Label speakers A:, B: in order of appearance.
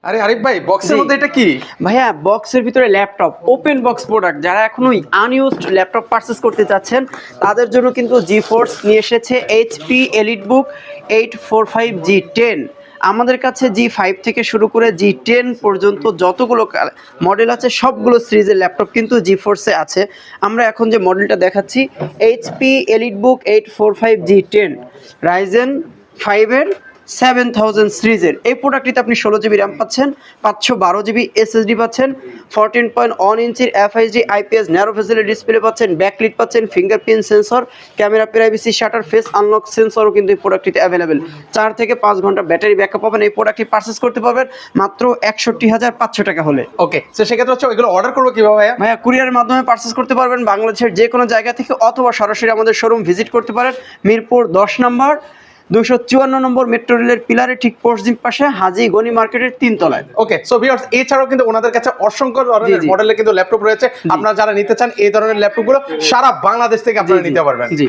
A: আরে আরিফ ভাই, বক্সের মধ্যে এটা কি?
B: ভাইয়া বক্সের ভিতরে ল্যাপটপ, ওপেন বক্স প্রোডাক্ট। যারা এখনো আনইউজড ল্যাপটপ পারচেস করতে চাচ্ছেন তাদের জন্য কিন্তু জিফোর্স নিয়ে এসেছে এইচপি এলিটবুক 845G10। আমাদের কাছে G5 থেকে শুরু করে G10 পর্যন্ত যতগুলো মডেল আছে সবগুলো সিরিজের ল্যাপটপ কিন্তু জিফোর্সে আছে। আমরা এখন যে মডেলটা দেখাচ্ছি এইচপি এলিটবুক 845G10 রাইজেন 5-এর 7000 সিরিজের এই প্রোডাক্টটিতে আপনি 16GB র্যাম পাচ্ছেন, 512GB এসএসডি পাচ্ছেন, 14.1 ইঞ্চির এফএইচডি আইপিএস ন্যারো ভেসেলের ডিসপ্লে পাচ্ছেন, ব্যাকলিট পাচ্ছেন, fingerprint sensor, camera privacy shutter, face unlock সেন্সরও কিন্তু এই প্রোডাক্টটিতে অ্যাভেলেবেল। 4 থেকে 5 ঘন্টা ব্যাটারি ব্যাকআপ পাবেন। এই প্রোডাক্টটি পারচেস করতে পারবেন মাত্র 61,500 টাকা হলে।
A: ওকে, তো সেক্ষেত্রে হচ্ছে এগুলো অর্ডার করবো কিভাবে ভাইয়া?
B: ভাইয়া কুরিয়ারের মাধ্যমে পারচেস করতে পারবেন বাংলাদেশের যে কোনো জায়গা থেকে, অথবা সরাসরি আমাদের শোরুম ভিজিট করতে পারেন। মিরপুর 10 নম্বর 254 নম্বর মেট্রো রেলের পিলারের ঠিক পশ্চিম পাশে হাজী গনি মার্কেটের 3 তলায়।
A: ওকে, সো ভিউয়ার্স, এছাড়াও কিন্তু ওনাদের কাছে অসংখ্য ধরনের মডেলের কিন্তু ল্যাপটপ রয়েছে। আপনারা যারা নিতে চান এই ধরনের ল্যাপটপগুলো সারা বাংলাদেশ থেকে আপনারা নিতে পারবেন।
B: জি।